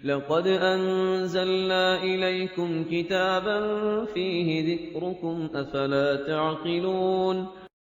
لقد أنزلنا إليكم كتابا فيه ذكركم أفلا تعقلون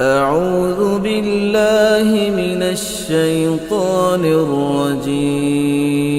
أعوذ بالله من الشيطان الرجيم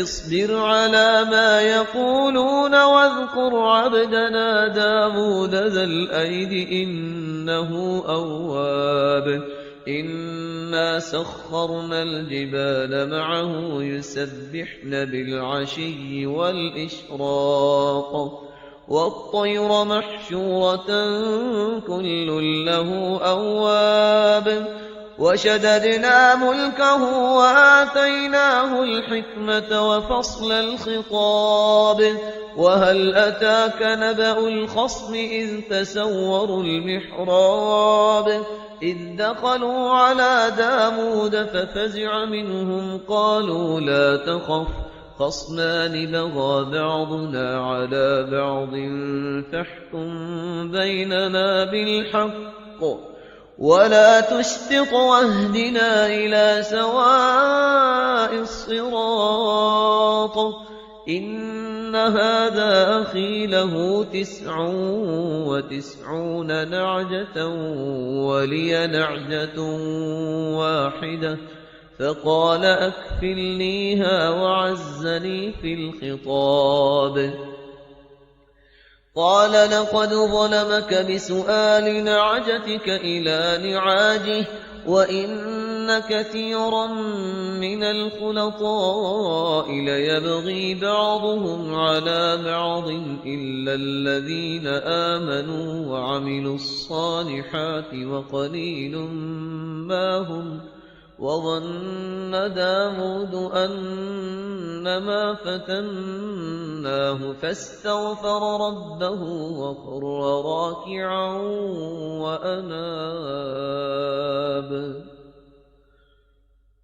اصبر على ما يقولون واذكر عبدنا داود ذا الأيد إنه أواب إنا سخرنا الجبال معه يسبحن بالعشي والإشراق والطير محشورة كل له أواب وشددنا ملكه وآتيناه الحكمة وفصل الخطاب وهل أتاك نبأ الخصم إذ تسوروا المحراب إذ دخلوا على داود ففزع منهم قالوا لا تخف خصمان بغى بعضنا على بعض فاحكم بيننا بالحق ولا تشطط واهدنا إلى سواء الصراط إن هذا أخي له 99 نعجة ولي نعجة واحدة فقال أكفلنيها وعزني في الخطاب قال لقد ظلمك بسؤال نعجتك إلى نعاجه وإن كثيرا من الخلطاء ليبغي بعضهم على بعض إلا الذين آمنوا وعملوا الصالحات وقليل ما هم وظن داود أنما فتناه فاستغفر ربه وخر راكعا وأناب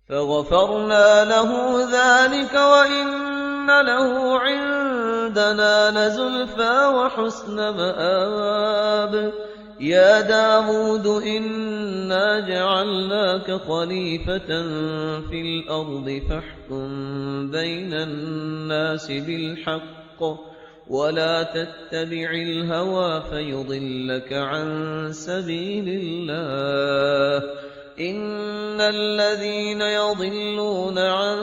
فغفرنا له ذلك وإن له عندنا لزلفى وحسن مآب يا داود إنا جعلناك خليفة في الأرض فاحكم بين الناس بالحق ولا تتبع الهوى فيضلك عن سبيل الله إن الذين يضلون عن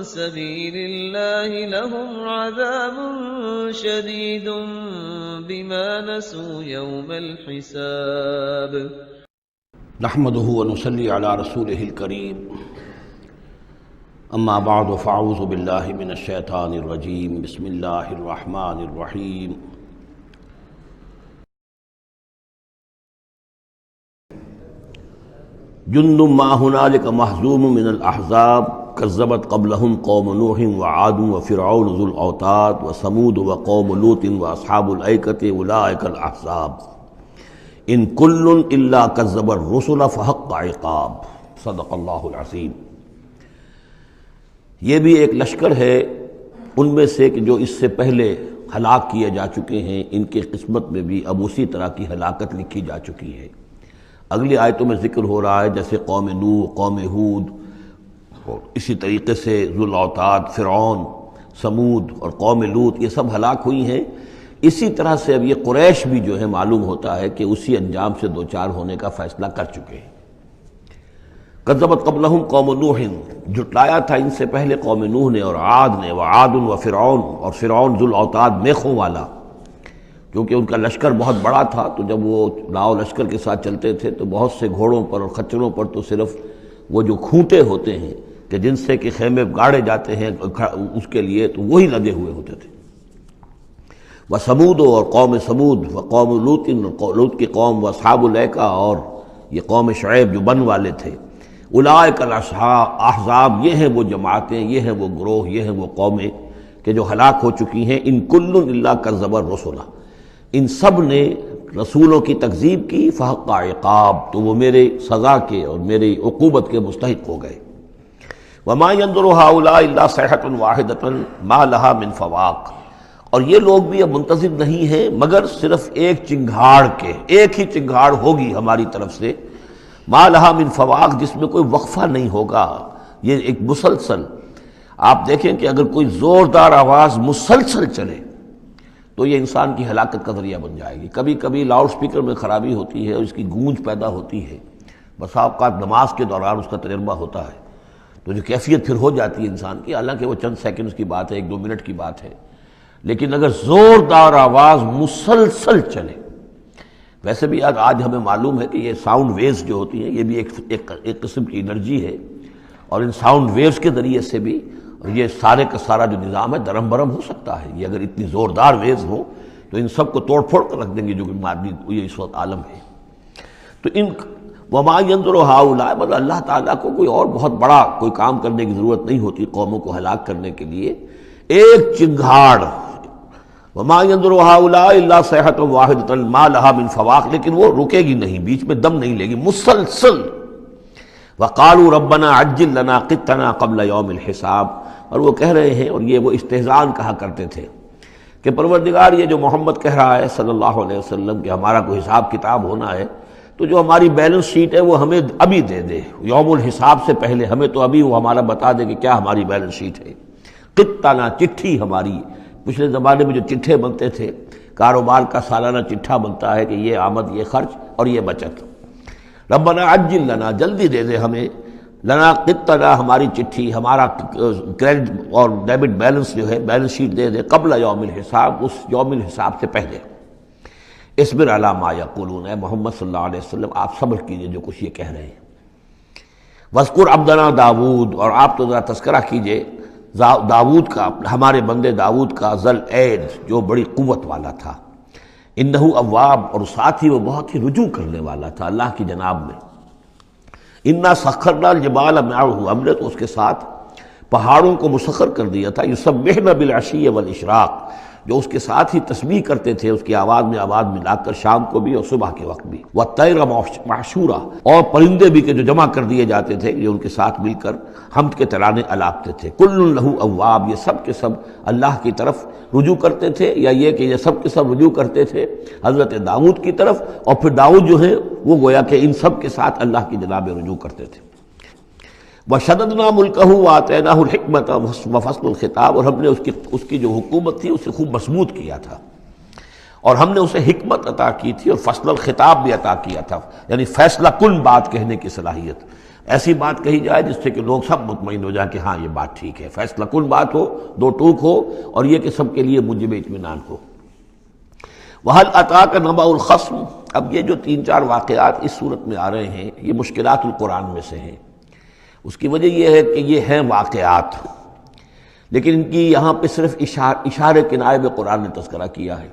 سبيل الله لهم عذاب شديد بما نسوا يوم الحساب نحمده ونصلي على رسوله الكريم أما بعد فأعوذ بالله من الشيطان الرجيم بسم الله الرحمن الرحيم جند ما هنالك محزوم من الأحزاب كذبت قبلهم قوم نوح وعاد وفرعون ذو الأوتاد وثمود وقوم لوط وأصحاب الأيكة أولئك الأحزاب إن كل إلا كذب الرسل فحق عقاب صدق اللہ العظیم۔ یہ بھی ایک لشکر ہے ان میں سے کہ جو اس سے پہلے ہلاک کیے جا چکے ہیں، ان کی قسمت میں بھی اب اسی طرح کی ہلاکت لکھی جا چکی ہے۔ اگلی آیتوں میں ذکر ہو رہا ہے جیسے قوم نوح، قوم ہود، اور اسی طریقے سے ذو الاوتاد، فرعون، سمود اور قوم لوط، یہ سب ہلاک ہوئی ہیں۔ اسی طرح سے اب یہ قریش بھی جو ہے معلوم ہوتا ہے کہ اسی انجام سے دوچار ہونے کا فیصلہ کر چکے ہیں۔ کذبت قبلہم قوم نوح، جھٹلایا تھا ان سے پہلے قوم نوح نے اور عاد نے، وعاد و فرعون، اور فرعون ذو الاوتاد میخوں والا، کیونکہ ان کا لشکر بہت بڑا تھا، تو جب وہ لاؤ لشکر کے ساتھ چلتے تھے تو بہت سے گھوڑوں پر اور خچروں پر تو صرف وہ جو کھوٹے ہوتے ہیں کہ جن سے کہ خیمے گاڑے جاتے ہیں اس کے لیے، تو وہی لدے ہوئے ہوتے تھے۔ وثمود، اور قوم سمود، وقوم لوط، لوط کی قوم، واصحاب الایکہ، اور یہ قوم شعیب جو بن والے تھے۔ اولئک الاحزاب، یہ ہیں وہ جماعتیں، یہ ہیں وہ گروہ، یہ ہیں وہ قومیں کہ جو ہلاک ہو چکی ہیں۔ ان کل الا کذب الرسل، ان سب نے رسولوں کی تکذیب کی، فحق عقاب، تو وہ میرے سزا کے اور میری عقوبت کے مستحق ہو گئے۔ وما ينظر هؤلاء الا صيحة واحدة ما لها من فواق، اور یہ لوگ بھی اب منتظر نہیں ہیں مگر صرف ایک چنگھاڑ کے، ایک ہی چنگھاڑ ہوگی ہماری طرف سے، ما لها من فواق، جس میں کوئی وقفہ نہیں ہوگا، یہ ایک مسلسل۔ آپ دیکھیں کہ اگر کوئی زوردار آواز مسلسل چلے تو یہ انسان کی ہلاکت کا ذریعہ بن جائے گی۔ کبھی کبھی لاؤڈ سپیکر میں خرابی ہوتی ہے اور اس کی گونج پیدا ہوتی ہے، بسا اوقات نماز کے دوران اس کا تجربہ ہوتا ہے، تو جو کیفیت پھر ہو جاتی ہے انسان کی، حالانکہ وہ چند سیکنڈز کی بات ہے، 1-2 منٹ کی بات ہے، لیکن اگر زوردار آواز مسلسل چلے، ویسے بھی آج ہمیں معلوم ہے کہ یہ ساؤنڈ ویوز جو ہوتی ہیں یہ بھی ایک قسم کی انرجی ہے، اور ان ساؤنڈ ویوز کے ذریعے سے بھی یہ سارے کا سارا جو نظام ہے درم برم ہو سکتا ہے۔ یہ اگر اتنی زوردار ویوز ہوں تو ان سب کو توڑ پھوڑ کر رکھ دیں گے جو کہ مادی یہ اس وقت عالم ہے۔ تو ان وما ينظر هؤلاء، مطلب اللہ تعالیٰ کو کوئی اور بہت بڑا کوئی کام کرنے کی ضرورت نہیں ہوتی قوموں کو ہلاک کرنے کے لیے، ایک چنگھاڑ، وما ينظر هؤلاء الا صيحة واحدة ما لها من فواق، لیکن وہ رکے گی نہیں، بیچ میں دم نہیں لے گی، مسلسل۔ وقالوا ربنا عجل لنا قطنا قبل يوم الحساب، اور وہ کہہ رہے ہیں، اور یہ وہ استہزاء کہا کرتے تھے کہ پروردگار یہ جو محمد کہہ رہا ہے صلی اللہ علیہ وسلم کہ ہمارا کوئی حساب کتاب ہونا ہے، تو جو ہماری بیلنس شیٹ ہے وہ ہمیں ابھی دے دے، یوم الحساب سے پہلے ہمیں تو ابھی وہ ہمارا بتا دے کہ کیا ہماری بیلنس شیٹ ہے۔ قطنا، چٹھی ہماری، پچھلے زمانے میں جو چٹھے بنتے تھے، کاروبار کا سالانہ چٹھا بنتا ہے کہ یہ آمد، یہ خرچ اور یہ بچت۔ ربنا عجل لنا، جلدی دے دے ہمیں، لنا قطنا، ہماری چٹھی، ہمارا کریڈٹ اور ڈیبٹ بیلنس جو ہے بیلنس شیٹ دے دے، قبل یوم الحساب، اس یوم الحساب سے پہلے۔ اصبر علی ما یقولون، اے محمد صلی اللہ علیہ وسلم آپ صبر کیجئے جو کچھ یہ کہہ رہے ہیں۔ واذکر عبدنا داود، اور آپ تو ذرا تذکرہ کیجئے داود کا، ہمارے بندے داود کا، ذل عید، جو بڑی قوت والا تھا، انہ اواب، اور ساتھ ہی وہ بہت ہی رجوع کرنے والا تھا اللہ کی جناب میں۔ انا سخرنا الجبال معه، ہم نے تو اس کے ساتھ پہاڑوں کو مسخر کر دیا تھا، یسبحن بالعشی والاشراق، جو اس کے ساتھ ہی تسبیح کرتے تھے اس کی آواز میں آواز ملا کر، شام کو بھی اور صبح کے وقت بھی۔ والطیر محشورا، اور پرندے بھی کہ جو جمع کر دیے جاتے تھے، جو ان کے ساتھ مل کر حمد کے ترانے الاپتے تھے۔ کل لہ اواب، یہ سب کے سب اللہ کی طرف رجوع کرتے تھے، یا یہ کہ یہ سب کے سب رجوع کرتے تھے حضرت داؤد کی طرف، اور پھر داؤد جو ہے وہ گویا کہ ان سب کے ساتھ اللہ کی جناب رجوع کرتے تھے۔ وشددنا ملکہ وآتیناہ الحکمۃ وفصل الخطاب، اور ہم نے اس کی جو حکومت تھی اسے خوب مضبوط کیا تھا، اور ہم نے اسے حکمت عطا کی تھی اور فصل الخطاب بھی عطا کیا تھا، یعنی فیصلہ کن بات کہنے کی صلاحیت، ایسی بات کہی جائے جس سے کہ لوگ سب مطمئن ہو جائیں کہ ہاں یہ بات ٹھیک ہے، فیصلہ کن بات ہو، دو ٹوک ہو، اور یہ کہ سب کے لیے موجب اطمینان ہو۔ وَهَلْ أَتَاكَ نَبَأُ الْخَصْمِ، اب یہ جو 3-4 واقعات اس صورت میں آ رہے ہیں یہ مشکلات القرآن میں سے ہیں۔ اس کی وجہ یہ ہے کہ یہ ہیں واقعات، لیکن ان کی یہاں پہ صرف اشارے کنائے میں قرآن نے تذکرہ کیا ہے۔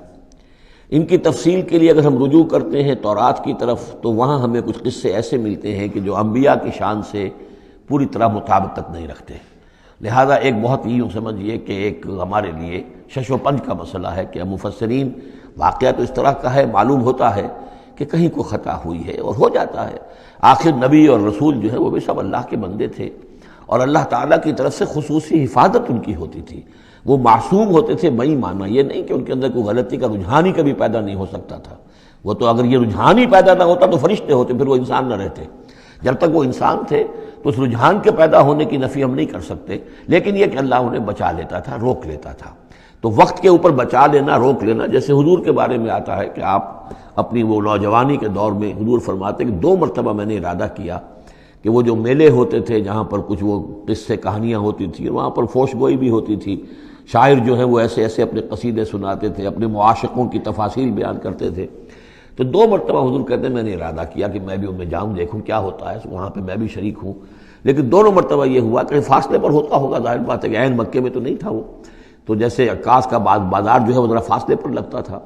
ان کی تفصیل کے لیے اگر ہم رجوع کرتے ہیں تورات کی طرف تو وہاں ہمیں کچھ قصے ایسے ملتے ہیں کہ جو انبیاء کی شان سے پوری طرح مطابقت نہیں رکھتے، لہذا ایک بہت یوں سمجھیے کہ ایک ہمارے لیے شش و پنج کا مسئلہ ہے کہ مفسرین واقعہ تو اس طرح کا ہے، معلوم ہوتا ہے کہ کہیں کو خطا ہوئی ہے اور ہو جاتا ہے، آخر نبی اور رسول جو ہے وہ بھی سب اللہ کے بندے تھے، اور اللہ تعالیٰ کی طرف سے خصوصی حفاظت ان کی ہوتی تھی۔ وہ معصوم ہوتے تھے بئی معنی یہ نہیں کہ ان کے اندر کوئی غلطی کا رجحان ہی کبھی پیدا نہیں ہو سکتا تھا، وہ تو اگر یہ رجحان ہی پیدا نہ ہوتا تو فرشتے ہوتے، پھر وہ انسان نہ رہتے۔ جب تک وہ انسان تھے تو اس رجحان کے پیدا ہونے کی نفی ہم نہیں کر سکتے، لیکن یہ کہ اللہ انہیں بچا لیتا تھا، روک لیتا تھا۔ تو وقت کے اوپر بچا لینا، روک لینا، جیسے حضور کے بارے میں آتا ہے کہ آپ اپنی وہ نوجوانی کے دور میں حضور فرماتے کہ 2 مرتبہ میں نے ارادہ کیا کہ وہ جو میلے ہوتے تھے جہاں پر کچھ وہ قصے کہانیاں ہوتی تھیں، وہاں پر فوش گوئی بھی ہوتی تھی، شاعر جو ہے وہ ایسے ایسے اپنے قصیدے سناتے تھے، اپنے معاشقوں کی تفاصیل بیان کرتے تھے، تو 2 مرتبہ حضور کہتے ہیں میں نے ارادہ کیا کہ میں بھی ان میں جاؤں، دیکھوں کیا ہوتا ہے، وہاں پہ میں بھی شریک ہوں، لیکن دونوں مرتبہ یہ ہوا کہ فاصلے پر ہوتا ہوگا، ظاہر بات ہے کہ عین مکے میں تو نہیں تھا وہ، تو جیسے عکاس کا بازار جو ہے وہ ذرا فاصلے پر لگتا تھا،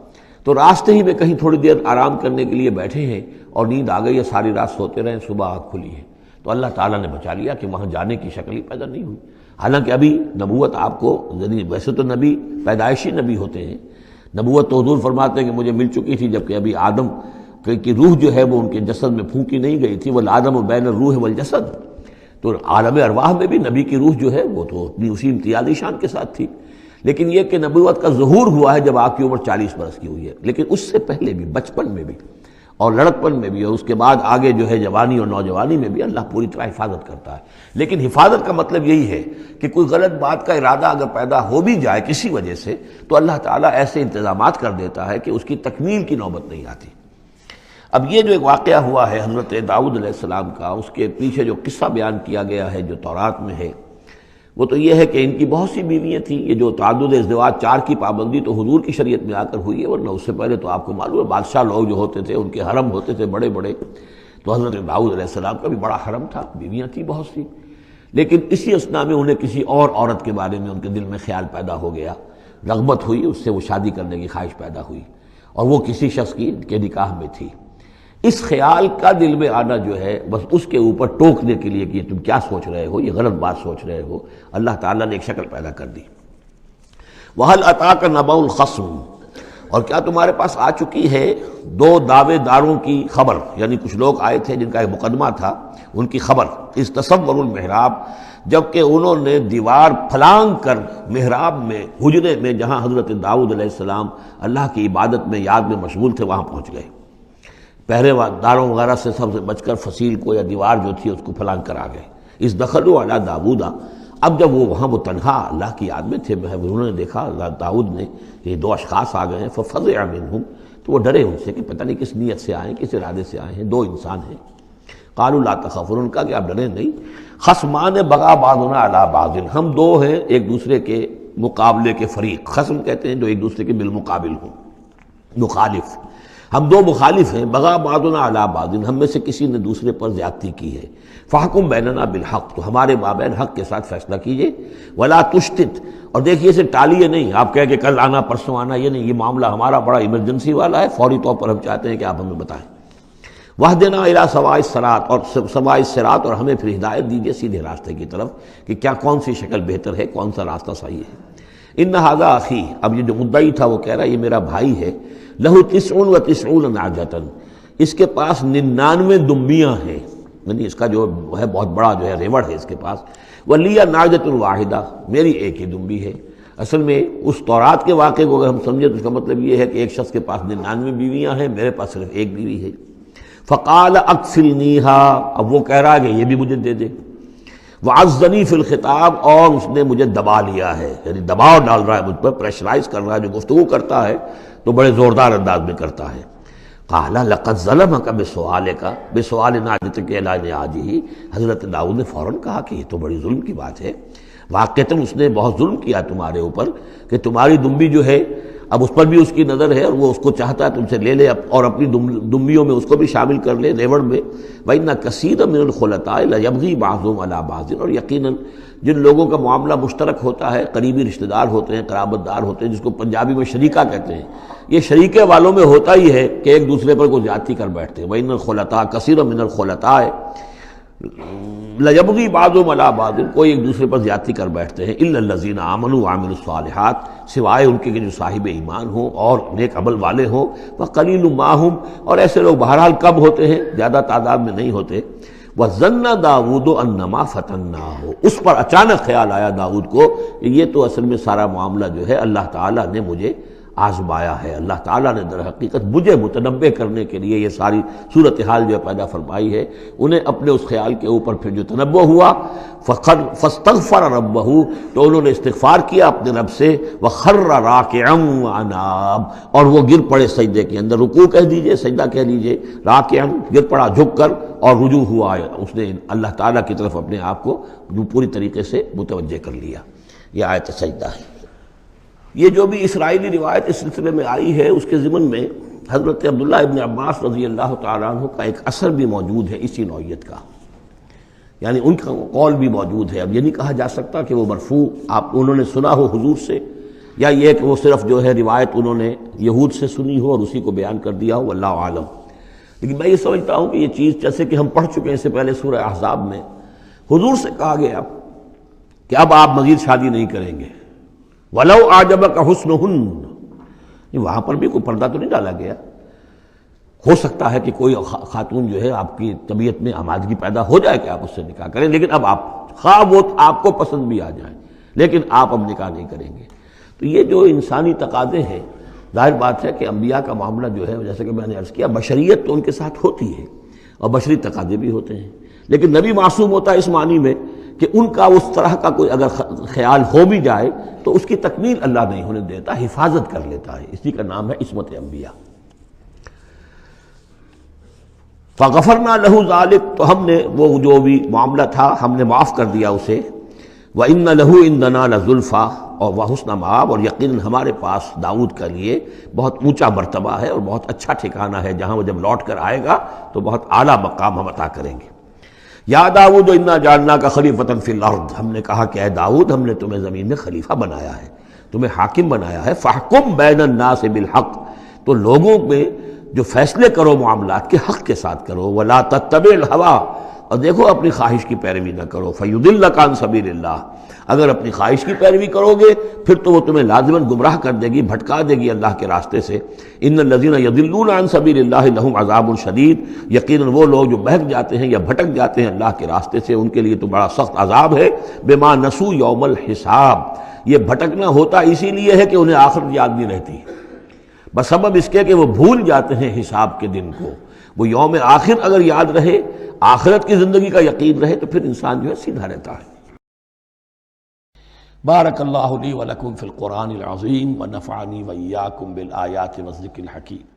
تو راستے ہی میں کہیں تھوڑی دیر آرام کرنے کے لیے بیٹھے ہیں اور نیند آ گئی ہے، ساری رات سوتے رہے، صبح آنکھ کھلی ہے، تو اللہ تعالیٰ نے بچا لیا کہ وہاں جانے کی شکل ہی پیدا نہیں ہوئی۔ حالانکہ ابھی نبوت آپ کو، ویسے تو نبی پیدائشی نبی ہوتے ہیں، نبوت تو حضور فرماتے ہیں کہ مجھے مل چکی تھی جبکہ ابھی آدم کی روح جو ہے وہ ان کے جسد میں پھونکی نہیں گئی تھی، والآدم بین الروح والجسد، تو عالم ارواح میں بھی نبی کی روح جو ہے وہ تو اپنی اسی امتیازی شان کے ساتھ تھی، لیکن یہ کہ نبوت کا ظہور ہوا ہے جب آپ کی عمر 40 برس کی ہوئی ہے، لیکن اس سے پہلے بھی بچپن میں بھی اور لڑکپن میں بھی اور اس کے بعد آگے جو ہے جوانی اور نوجوانی میں بھی اللہ پوری طرح حفاظت کرتا ہے۔ لیکن حفاظت کا مطلب یہی ہے کہ کوئی غلط بات کا ارادہ اگر پیدا ہو بھی جائے کسی وجہ سے تو اللہ تعالیٰ ایسے انتظامات کر دیتا ہے کہ اس کی تکمیل کی نوبت نہیں آتی۔ اب یہ جو ایک واقعہ ہوا ہے حضرت داؤد علیہ السلام کا، اس کے پیچھے جو قصہ بیان کیا گیا ہے جو تورات میں ہے، وہ تو یہ ہے کہ ان کی بہت سی بیویاں تھیں۔ یہ جو تعدد ازدواج 4 کی پابندی تو حضور کی شریعت میں آ کر ہوئی ہے، ورنہ اس سے پہلے تو آپ کو معلوم ہے بادشاہ لوگ جو ہوتے تھے ان کے حرم ہوتے تھے بڑے بڑے، تو حضرت داؤد علیہ السلام کا بھی بڑا حرم تھا، بیویاں تھیں بہت سی، لیکن اسی اثنا میں انہیں کسی اور عورت کے بارے میں ان کے دل میں خیال پیدا ہو گیا، رغبت ہوئی، اس سے وہ شادی کرنے کی خواہش پیدا ہوئی، اور وہ کسی شخص کے نکاح میں تھی۔ اس خیال کا دل میں آنا جو ہے بس اس کے اوپر ٹوکنے کے لیے کہ تم کیا سوچ رہے ہو، یہ غلط بات سوچ رہے ہو، اللہ تعالیٰ نے ایک شکل پیدا کر دی۔ وَهَلْ أَتَاكَ نَبَأُ الْخَصْمِ، اور کیا تمہارے پاس آ چکی ہے 2 دعوے داروں کی خبر، یعنی کچھ لوگ آئے تھے جن کا ایک مقدمہ تھا، ان کی خبر، اِذْ تَصَوَّرُوا الْمِحْرَابَ، جبکہ انہوں نے دیوار پھلانگ کر محراب میں، حجرے میں جہاں حضرت داؤد علیہ السلام اللہ کی عبادت میں یاد میں مشغول تھے وہاں پہنچ گئے، پہرے داروں وغیرہ سے سب سے بچ کر فصیل کو یا دیوار جو تھی اس کو پھلانگ کر آ گئے۔ اِذْ دَخَلُوا عَلَىٰ دَاوُودَ، اب جب وہ وہاں وہ تنہا اللہ کی یاد میں تھے، انہوں نے دیکھا اللہ داؤد نے کہ یہ 2 اشخاص آ گئے ہیں، فَفَزِعَ مِنْهُمْ، تو وہ ڈرے ان سے کہ پتہ نہیں کس نیت سے آئے ہیں، کس ارادے سے آئے ہیں، 2 انسان ہیں۔ قَالُوا لَا تَخَفْ، انہوں نے کہا کہ آپ ڈریں نہیں، خصمان بغا بعضنا علی بعض، ہم 2 ہیں ایک دوسرے کے مقابلے کے فریق، خصم کہتے ہیں جو ایک دوسرے کے بالمقابل ہوں، مخالف، ہم 2 مخالف ہیں، بغا بعضنا علی بعض، ہم میں سے کسی نے دوسرے پر زیادتی کی ہے، فاحکم بیننا بالحق، تو ہمارے مابین حق کے ساتھ فیصلہ کیجئے، ولا تشتت، اور دیکھیے اسے ٹالیے نہیں، آپ کہہ کہ کل آنا پرسوں آنا، یہ نہیں، یہ معاملہ ہمارا بڑا ایمرجنسی والا ہے، فوری طور پر ہم چاہتے ہیں کہ آپ ہمیں بتائیں۔ وَاهْدِنَا إِلَىٰ سَوَاءِ الصِّرَاطِ، اور سواء الصِّراط، اور ہمیں پھر ہدایت دیجیے سیدھے راستے کی طرف کہ کیا کون سی شکل بہتر ہے، کون سا راستہ صحیح ہے۔ ان ھذا اخی، اب یہ جو مدعی تھا وہ کہہ رہا ہے یہ میرا بھائی ہے، لہو 99 نعجۃ، اس کے پاس 99 دمبیاں ہیں، یعنی اس کا جو ہے بہت بڑا جو ہے ریوڑ ہے اس کے پاس، ولی نعجۃ واحدہ، میری ایک ہی دمبی ہے۔ اصل میں اس تورات کے واقعے کو اگر ہم سمجھیں تو اس کا مطلب یہ ہے کہ ایک شخص کے پاس 99 بیویاں ہیں، میرے پاس صرف ایک بیوی ہے۔ فقال اکفلنیہا، اب وہ کہہ رہا ہے کہ یہ بھی مجھے دے دے۔ وعزنی فی الخطاب، اور اس نے مجھے دبا لیا ہے، یعنی دباؤ ڈال رہا ہے مجھ پر، پریشرائز کر رہا ہے، جو گفتگو کرتا ہے تو بڑے زوردار انداز میں کرتا ہے۔ قال لقد ظلمک بسؤالک، بسؤال نعجتک الی نعاجہ، حضرت داؤد نے فوراً کہا کہ یہ تو بڑی ظلم کی بات ہے، واقعتاً اس نے بہت ظلم کیا تمہارے اوپر کہ تمہاری دمبی جو ہے اب اس پر بھی اس کی نظر ہے اور وہ اس کو چاہتا ہے تم سے لے لے اور اپنی دمبیوں میں اس کو بھی شامل کر لے ریوڑ میں۔ وَإِنَّ كَثِيرًا مِنَ الْخُلَطَاءِ لَيَبْغِي بَعْضُهُمْ عَلَىٰ بَعْضٍ، اور یقیناً جن لوگوں کا معاملہ مشترک ہوتا ہے، قریبی رشتہ دار ہوتے ہیں، قرابت دار ہوتے ہیں، جس کو پنجابی میں شریکہ کہتے ہیں، یہ شریکے والوں میں ہوتا ہی ہے کہ ایک دوسرے پر کوئی زیادتی کر بیٹھتے ہیں۔ وَإِنَّ الْخُلَطَاءَ كَثِيرًا مِنَ الْخُلَطَاءِ لَيَبْغِي بَعْضُهُمْ عَلَىٰ بَعْضٍ، کوئی ایک دوسرے پر زیادتی کر بیٹھتے ہیں، إِلَّا الَّذِينَ آمَنُوا وَعَمِلُوا الصَّالِحَاتِ، سوائے ان کے جو صاحب ایمان ہوں اور نیک عمل والے ہوں، وَقَلِيلٌ مَّا هُمْ، اور ایسے لوگ بہرحال کم ہوتے ہیں، زیادہ تعداد میں نہیں ہوتے۔ وَظَنَّ داؤد انما فتناہ، اس پر اچانک خیال آیا داؤد کو کہ یہ تو اصل میں سارا معاملہ جو ہے اللہ تعالیٰ نے مجھے آزمایا ہے، اللہ تعالیٰ نے در حقیقت مجھے متنبع کرنے کے لیے یہ ساری صورتحال جو پیدا فرمائی ہے۔ انہیں اپنے اس خیال کے اوپر پھر جو تنبع ہوا، فاستغفر ربہ، تو انہوں نے استغفار کیا اپنے رب سے، وخر راکعا واناب، اور وہ گر پڑے سجدے کے اندر، رکوع کہہ دیجئے، سجدہ کہہ دیجئے، راکعا گر پڑا جھک کر، اور رجوع ہوا، اس نے اللہ تعالیٰ کی طرف اپنے آپ کو پوری طریقے سے متوجہ کر لیا۔ یہ آیت سجدہ ہے۔ یہ جو بھی اسرائیلی روایت اس سلسلے میں آئی ہے، اس کے ضمن میں حضرت عبداللہ ابن عباس رضی اللہ تعالیٰ عنہ کا ایک اثر بھی موجود ہے اسی نوعیت کا، یعنی ان کا قول بھی موجود ہے۔ اب یہ نہیں کہا جا سکتا کہ وہ مرفوع انہوں نے سنا ہو حضور سے، یا یہ کہ وہ صرف جو ہے روایت انہوں نے یہود سے سنی ہو اور اسی کو بیان کر دیا ہو، واللہ عالم۔ لیکن میں یہ سمجھتا ہوں کہ یہ چیز جیسے کہ ہم پڑھ چکے ہیں اس سے پہلے سورہ احزاب میں، حضور سے کہا گیا کہ اب آپ مزید شادی نہیں کریں گے، وَلَوْ أَعْجَبَكَ حُسْنُهُنَّ، وہاں پر بھی کوئی پردہ تو نہیں ڈالا گیا۔ ہو سکتا ہے کہ کوئی خاتون جو ہے آپ کی طبیعت میں آمادگی پیدا ہو جائے کہ آپ اس سے نکاح کریں، لیکن اب آپ خواہ وہ آپ کو پسند بھی آ جائیں، لیکن آپ اب نکاح نہیں کریں گے۔ تو یہ جو انسانی تقاضے ہیں، ظاہر بات ہے کہ انبیاء کا معاملہ جو ہے، جیسے کہ میں نے عرض کیا، بشریت تو ان کے ساتھ ہوتی ہے اور بشری تقاضے بھی ہوتے ہیں، لیکن نبی معصوم ہوتا ہے اس معنی میں کہ ان کا اس طرح کا کوئی اگر خیال ہو بھی جائے تو اس کی تکمیل اللہ نہیں ہونے دیتا، حفاظت کر لیتا ہے، اسی کا نام ہے عصمت انبیاء۔ فغفرنا لہ ذلک، تو ہم نے وہ جو بھی معاملہ تھا ہم نے معاف کر دیا اسے، وَإِنَّ لَهُ عِندَنَا لَزُلْفَىٰ، اور وحسن مآب، اور یقیناً ہمارے پاس داؤد کا لیے بہت اونچا مرتبہ ہے اور بہت اچھا ٹھکانہ ہے، جہاں وہ جب لوٹ کر آئے گا تو بہت اعلیٰ مقام ہم عطا کریں گے۔ یا داؤد انا جعلناک خلیفۃ فی الارض، ہم نے کہا کہ اے داؤد ہم نے تمہیں زمین میں خلیفہ بنایا ہے، تمہیں حاکم بنایا ہے، فاحکم بین الناس بالحق، تو لوگوں میں جو فیصلے کرو معاملات کے حق کے ساتھ کرو، ولا تتبع الہویٰ، اور دیکھو اپنی خواہش کی پیروی نہ کرو، فیضلک عن سبیل اللہ، اگر اپنی خواہش کی پیروی کرو گے پھر تو وہ تمہیں لازماً گمراہ کر دے گی، بھٹکا دے گی اللہ کے راستے سے۔ ان الذین یضلون عن سبیل اللہ لہم عذاب شدید، یقیناً وہ لوگ جو بہک جاتے ہیں یا بھٹک جاتے ہیں اللہ کے راستے سے، ان کے لیے تو بڑا سخت عذاب ہے۔ بما نسوا یوم الحساب، یہ بھٹکنا ہوتا اسی لیے ہے کہ انہیں آخرت یاد نہیں رہتی، بسبب اس کے کہ وہ بھول جاتے ہیں حساب کے دن کو۔ وہ یوم آخر اگر یاد رہے، آخرت کی زندگی کا یقین رہے، تو پھر انسان جو ہے سیدھا رہتا ہے۔ بارک اللہ لی ولکم فی القرآن العظیم ونفعنی وإیاکم بالآیات والذکر الحکیم۔